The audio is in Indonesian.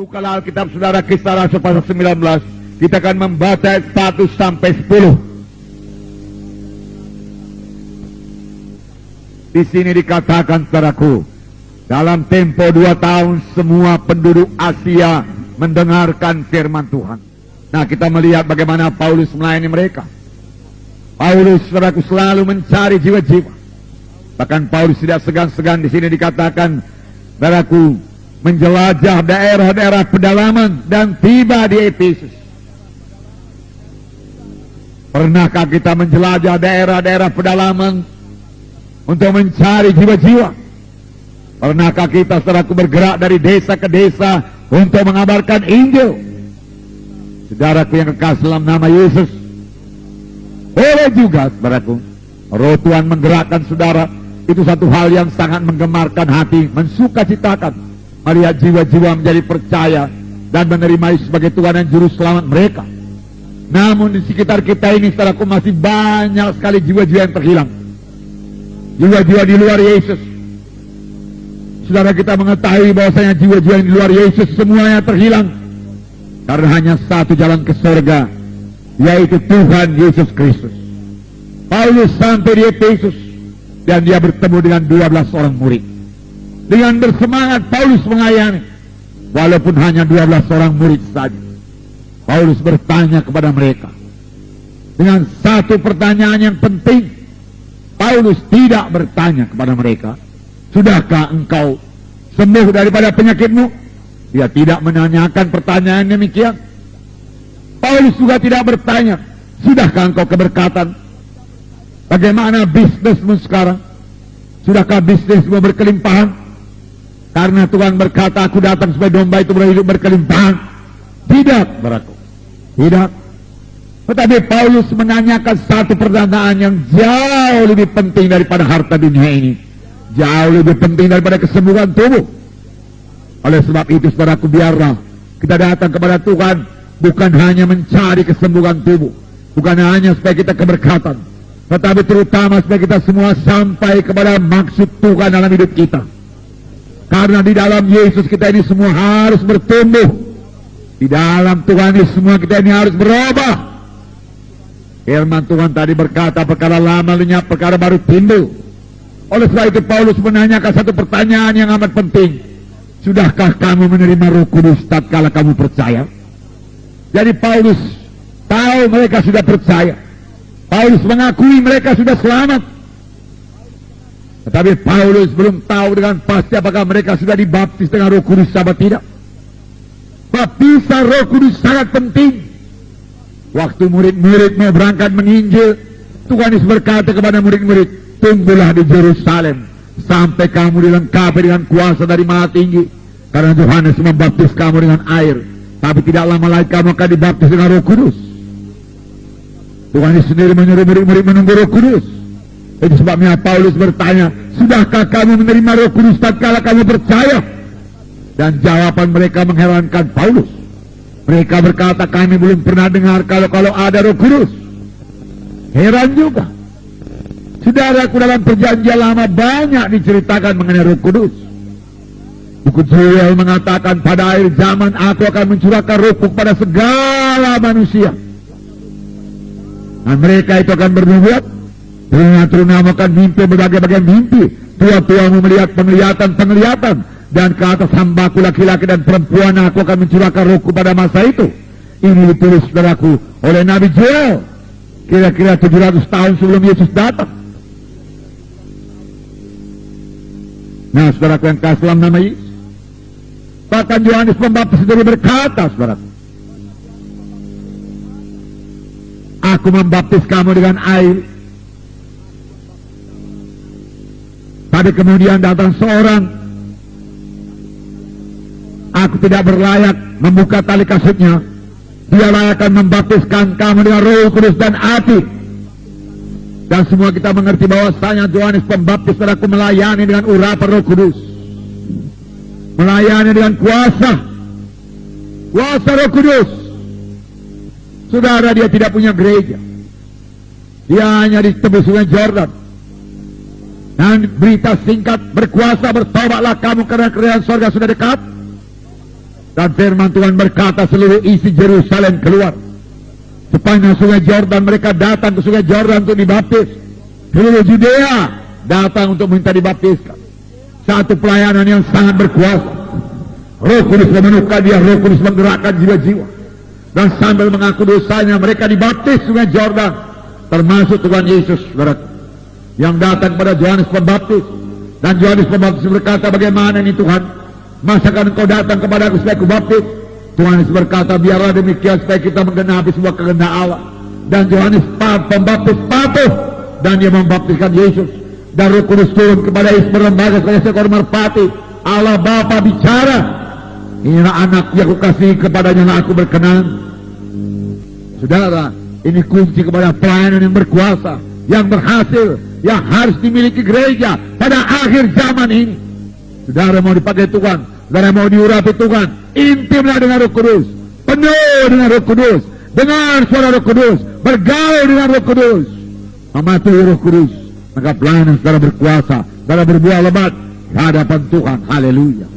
Bukalah Alkitab saudara, Kisah Rasul pasal 19. Kita akan membaca ayat 1 sampai 10. Di sini dikatakan saudaraku, dalam tempo 2 tahun semua penduduk Asia mendengarkan firman Tuhan. Nah, kita melihat bagaimana Paulus melayani mereka. Paulus saudaraku selalu mencari jiwa-jiwa. Bahkan Paulus tidak segan-segan, di sini dikatakan saudaraku menjelajah daerah-daerah pedalaman dan tiba di Efesus. Pernahkah kita menjelajah daerah-daerah pedalaman untuk mencari jiwa-jiwa? Pernahkah kita saudaraku bergerak dari desa ke desa untuk mengabarkan Injil? Saudaraku yang kekasih dalam nama Yesus, boleh juga saudaraku, Roh Tuhan menggerakkan saudara, itu satu hal yang sangat menggemarkan hati, mensukacitakan melihat jiwa-jiwa menjadi percaya dan menerima Yesus sebagai Tuhan dan Juru Selamat mereka. Namun di sekitar kita ini saudaraku masih banyak sekali jiwa-jiwa yang terhilang, jiwa-jiwa di luar Yesus. Saudara, kita mengetahui bahwasanya jiwa-jiwa yang di luar Yesus semuanya terhilang karena hanya satu jalan ke surga, yaitu Tuhan Yesus Kristus. Paulus sampai di Efesus dan dia bertemu dengan 12 orang murid. Dengan bersemangat Paulus melayani, walaupun hanya 12 orang murid saja. Paulus bertanya kepada mereka dengan satu pertanyaan yang penting. Paulus tidak bertanya kepada mereka, sudahkah engkau sembuh daripada penyakitmu? Dia tidak menanyakan pertanyaan demikian. Paulus juga tidak bertanya, sudahkah engkau keberkatan? Bagaimana bisnismu sekarang? Sudahkah bisnismu berkelimpahan? Karena Tuhan berkata, aku datang supaya domba itu berhidup berkelimpahan. Tidak, saudaraku, tidak. Tetapi Paulus menanyakan satu pertanyaan yang jauh lebih penting daripada harta dunia ini, jauh lebih penting daripada kesembuhan tubuh. Oleh sebab itu saudaraku, biarlah kita datang kepada Tuhan bukan hanya mencari kesembuhan tubuh, bukan hanya supaya kita keberkatan, tetapi terutama supaya kita semua sampai kepada maksud Tuhan dalam hidup kita. Karena di dalam Yesus kita ini semua harus bertumbuh. Di dalam Tuhan ini semua kita ini harus berubah. Firman Tuhan tadi berkata, perkara lama lenyap, perkara baru timbul. Oleh sebab itu Paulus menanyakan satu pertanyaan yang amat penting. Sudahkah kamu menerima Roh Kudus tatkala kamu percaya? Jadi Paulus tahu mereka sudah percaya. Paulus mengakui mereka sudah selamat. Tetapi Paulus belum tahu dengan pasti apakah mereka sudah dibaptis dengan Roh Kudus atau tidak. Baptisan Roh Kudus sangat penting. Waktu murid-murid mau berangkat menginjil, Tuhan Yesus berkata kepada murid-murid, tunggulah di Yerusalem sampai kamu dilengkapi dengan kuasa dari Maha Tinggi. Karena Yohanes membaptis kamu dengan air, tapi tidak lama lagi kamu akan dibaptis dengan Roh Kudus. Tuhan Yesus sendiri menyuruh murid-murid menunggu Roh Kudus. Itu sebabnya Paulus bertanya, sudahkah kamu menerima Roh Kudus tatkala kamu percaya? Dan jawaban mereka mengherankan Paulus. Mereka berkata, kami belum pernah dengar kalau ada Roh Kudus. Heran juga. Saudaraku, dalam perjanjian lama banyak diceritakan mengenai Roh Kudus. Buku Joel mengatakan, pada akhir zaman aku akan mencurahkan rohku pada segala manusia. Dan mereka itu akan bernubuat. Turun-turun akan mimpi berbagai-bagai mimpi. Tua-tuamu melihat penglihatan-penglihatan. Dan ke atas hambaku laki-laki dan perempuan aku akan mencurahkan rohku pada masa itu. Ini ditulis saudaraku oleh Nabi Joel, kira-kira 700 tahun sebelum Yesus datang. Nah saudaraku yang kasih dalam nama Yesus, bahkan Yohanes Pembaptis sendiri berkata, saudaraku, aku membaptis kamu dengan air, tapi kemudian datang seorang, aku tidak berlayak membuka tali kasutnya. Dialah akan membaptiskan kamu dengan Roh Kudus dan api. Dan semua kita mengerti bahwasanya Yohanes Pembaptis saudaraku melayani dengan urapan Roh Kudus, melayani dengan kuasa Roh Kudus. Saudara, dia tidak punya gereja, dia hanya di tepi sungai Jordan. Dan berita singkat, berkuasa, bertobatlah kamu karena kerajaan surga sudah dekat. Dan firman Tuhan berkata seluruh isi Yerusalem keluar. Sepanjang sungai Jordan mereka datang ke sungai Jordan untuk dibaptis. Seluruh Judea datang untuk minta dibaptiskan. Satu pelayanan yang sangat berkuasa. Roh Kudus memenuhkan dia, Roh Kudus menggerakkan jiwa-jiwa. Dan sambil mengaku dosanya mereka dibaptis sungai Jordan. Termasuk Tuhan Yesus, saudara, yang datang pada Yohanes Pembaptis. Dan Yohanes Pembaptis berkata, bagaimana ini Tuhan? Masakan engkau datang kepada aku supaya aku baptis? Yohanes berkata, biarlah demikian supaya kita menggenapi semua kehendak Allah. Dan Yohanes Pembaptis patuh, dan dia membaptiskan Yesus. Dan Roh Kudus turun kepada Yesus berlembaga sebagai seekor merpati. Allah Bapa bicara, inilah anak yang aku kasih, kepadanya aku berkenan. Saudara, ini kunci kepada pelayanan yang berkuasa, yang berhasil, yang harus dimiliki gereja pada akhir zaman ini. Saudara mau dipakai Tuhan, saudara mau diurapi Tuhan, intimlah dengan Roh Kudus, penuh dengan Roh Kudus, dengan suara Roh Kudus, bergaul dengan Roh Kudus, mematuhi Roh Kudus, maka pelayanan saudara berkuasa, saudara berbuah lebat di hadapan Tuhan. Haleluya.